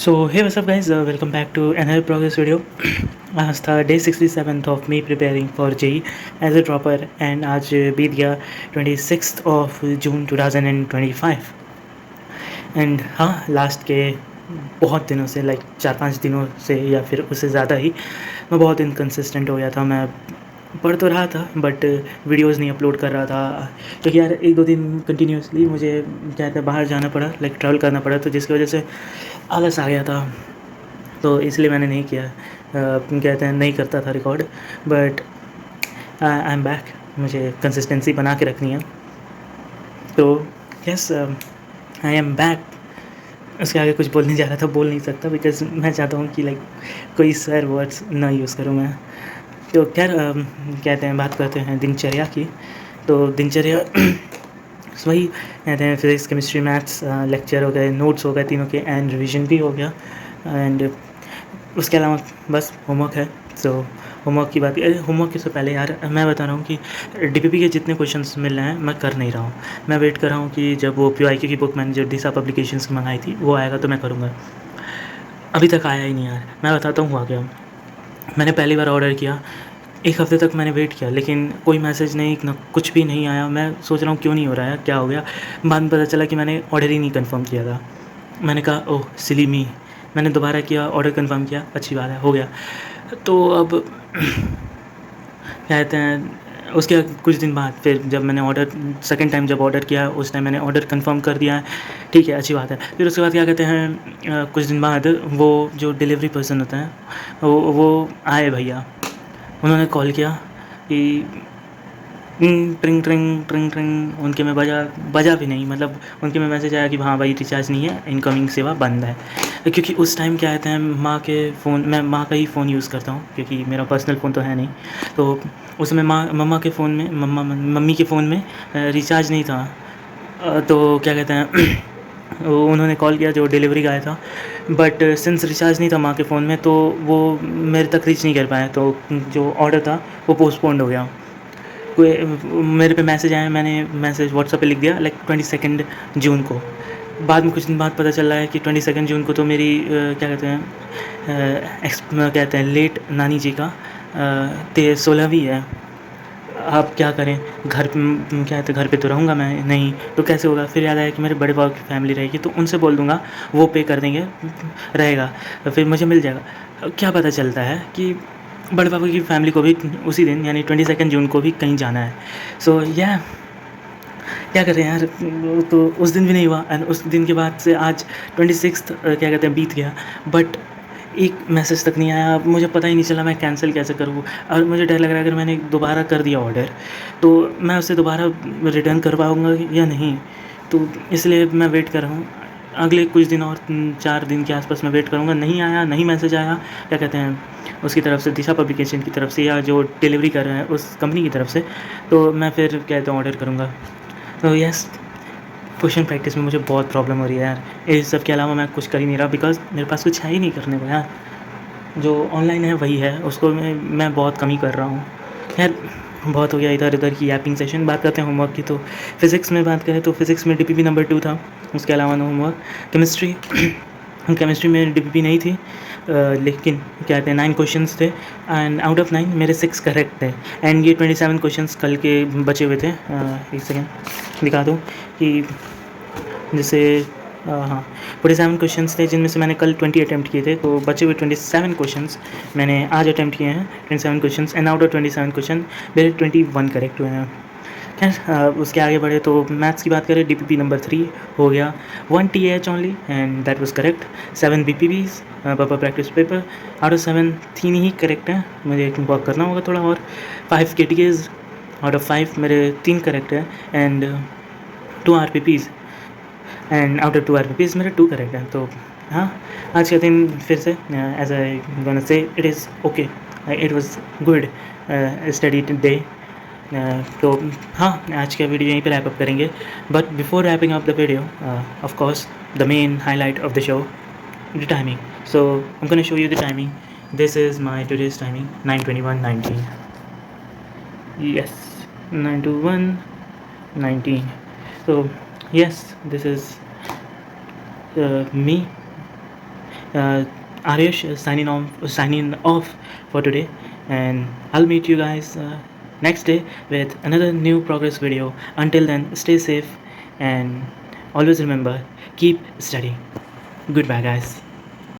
So hey, what's up guys, welcome back to another progress video. आज था day 67th of me preparing for JEE as a dropper and आज बीत गया 26th of June 2025 and हाँ, last के बहुत दिनों से लाइक 4-5 दिनों से या फिर उससे ज़्यादा ही मैं बहुत इनकन्सिस्टेंट हो गया था। मैं पढ़ तो रहा था बट वीडियोस नहीं अपलोड कर रहा था क्योंकि यार 1-2 दिन कंटिन्यूसली मुझे क्या कहते हैं बाहर जाना पड़ा, लाइक ट्रैवल करना पड़ा, तो जिसकी वजह से आलस आ गया था, तो इसलिए मैंने नहीं किया। कहते हैं नहीं करता था record, but I am back. मुझे कंसिस्टेंसी बना के रखनी है, तो यस आई एम बैक। उसके आगे कुछ बोलने जा रहा था, बोल नहीं सकता बिकॉज मैं चाहता हूँ कि लाइक कोई सर वर्ड्स ना यूज़ करूँ मैं। तो खैर कहते हैं बात करते हैं दिनचर्या की। तो दिनचर्या वही कहते हैं फिज़िक्स केमिस्ट्री मैथ्स लेक्चर हो गए, नोट्स हो गए तीनों के, एंड रिवीजन भी हो गया। एंड उसके अलावा बस होमवर्क है। सो होमवर्क की बात, होमवर्क से पहले यार मैं बता रहा हूँ कि डीपीपी के जितने क्वेश्चंस मिल रहे हैं मैं कर नहीं रहा हूँ। मैं वेट कर रहा हूँ कि जब वो पीवाईक्यू की बुक मैंने जो दिशा पब्लिकेशंस की मंगाई थी वो आएगा तो मैं करूँगा। अभी तक आया ही नहीं यार। मैं बताता हूँ हुआ क्या। मैंने पहली बार ऑर्डर किया, 1 हफ़्ते तक मैंने वेट किया लेकिन कोई मैसेज नहीं, ना कुछ भी नहीं आया। मैं सोच रहा हूँ क्यों नहीं हो रहा है, क्या हो गया। बाद में पता चला कि मैंने ऑर्डर ही नहीं कंफर्म किया था। मैंने कहा ओह सिली मी। मैंने दोबारा किया, ऑर्डर कंफर्म किया, अच्छी बात है, हो गया। तो अब क्या कहते हैं, उसके कुछ दिन बाद फिर जब मैंने ऑर्डर सेकंड टाइम जब ऑर्डर किया उस टाइम मैंने ऑर्डर कंफर्म कर दिया है, ठीक है, अच्छी बात है। फिर उसके बाद क्या कहते हैं कुछ दिन बाद वो जो डिलीवरी पर्सन होता है वो आए भैया। उन्होंने कॉल किया कि ट्रिंग ट्रिंग ट्रिंग ट्रिंग, उनके में बजा भी नहीं, मतलब उनके में मैसेज आया कि हाँ भाई रिचार्ज नहीं है, इनकमिंग सेवा बंद है। क्योंकि उस टाइम क्या कहते हैं माँ के फ़ोन, मैं माँ का ही फ़ोन यूज़ करता हूँ क्योंकि मेरा पर्सनल फ़ोन तो है नहीं। तो उसमें मम्मा के फ़ोन में मम्मी के फ़ोन में रिचार्ज नहीं था। तो क्या कहते हैं उन्होंने कॉल किया जो डिलीवरी गाय था, बट सिंस रिचार्ज नहीं था माँ के फ़ोन में तो वो मेरे तक रीच नहीं कर पाया, तो जो ऑर्डर था वो पोस्टपोन्ड हो गया। कोई मेरे पे मैसेज आया, मैंने मैसेज व्हाट्सएप पे लिख दिया लाइक 22 जून को। बाद में कुछ दिन बाद पता चल रहा है कि 22 जून को तो मेरी क्या कहते हैं कहते हैं लेट नानी जी का 16वीं है। अब क्या करें, घर क्या कहते हैं घर पे तो रहूँगा मैं नहीं, तो कैसे होगा। फिर याद आया कि मेरे बड़े पापा की फैमिली रहेगी तो उनसे बोल दूँगा, वो पे कर देंगे, रहेगा, फिर मुझे मिल जाएगा। क्या पता चलता है कि बड़े पापा की फैमिली को भी उसी दिन यानी 22 जून को भी कहीं जाना है। सो या क्या करें यार, तो उस दिन भी नहीं हुआ एंड उस दिन के बाद से आज 26 क्या कहते हैं बीत गया, बट एक मैसेज तक नहीं आया। अब मुझे पता ही नहीं चला मैं कैंसिल कैसे करूँ, और मुझे डर लग रहा है अगर मैंने दोबारा कर दिया ऑर्डर तो मैं उसे दोबारा रिटर्न कर पाऊँगा या नहीं। तो इसलिए मैं वेट कर रहा हूँ अगले कुछ दिन और, 4 दिन के आसपास मैं वेट करूँगा। नहीं आया, नहीं मैसेज आया क्या कहते हैं उसकी तरफ से, दिशा पब्लिकेशन की तरफ से या जो डिलीवरी कर रहे हैं उस कंपनी की तरफ से, तो मैं फिर कहते हैं ऑर्डर करूँगा। तो यस, क्वेश्चन प्रैक्टिस में मुझे बहुत प्रॉब्लम हो रही है यार। इस सब के अलावा मैं कुछ कर ही नहीं रहा बिकॉज मेरे पास कुछ है ही नहीं करने को यार। जो ऑनलाइन है वही है, उसको मैं बहुत कम ही कर रहा हूँ। खैर बहुत हो गया इधर उधर की यापिंग सेशन। बात करते हैं होमवर्क की। तो फिज़िक्स में बात करें तो फिज़िक्स में डीपीपी नंबर 2 था, उसके अलावा नो होमवर्क। केमिस्ट्री केमिस्ट्री में डीपीपी नहीं थी, लेकिन क्या कहते हैं 9 क्वेश्चंस थे एंड आउट ऑफ 9 मेरे 6 करेक्ट थे। एंड ये 27 क्वेश्चंस कल के बचे हुए थे। एक सेकेंड दिखा दूँ कि जैसे हाँ 47 क्वेश्चंस थे जिनमें से मैंने कल 20 अटैम्प्ट किए थे, तो बचे हुए 27 क्वेश्चंस मैंने आज अटैम्प्ट किए हैं। 27 questions and out of 27 question मेरे 21 करेक्ट हुए हैं। खैर उसके आगे बढ़े तो मैथ्स की बात करें, डीपीपी नंबर 3 हो गया, 1 T H only and that was correct. 7 बीपीबीज पापा प्रैक्टिस पेपर, आउट ऑफ 7 3 ही करेक्ट हैं, मुझे वर्क करना होगा थोड़ा और। 5 केटीएज आउट ऑफ 5 मेरे 3 करेक्ट है एंड 2 आरपीपीज एंड आउट ऑफ 2 आरपीपीज मेरे 2 करेक्ट हैं। तो हाँ, आज का दिन फिर से as I gonna say it is okay, it was good study day. तो हाँ, आज का वीडियो यहीं पे रैप अप करेंगे, but before wrapping up the video of course the main highlight of the show, the timing. So I am gonna show you the timing. This is my today's timing, 9:21:19. Yes, 9:21:19. So yes, this is me Arish signing off for today, and I'll meet you guys next day with another new progress video. Until then, stay safe and always remember, keep studying. Goodbye, guys.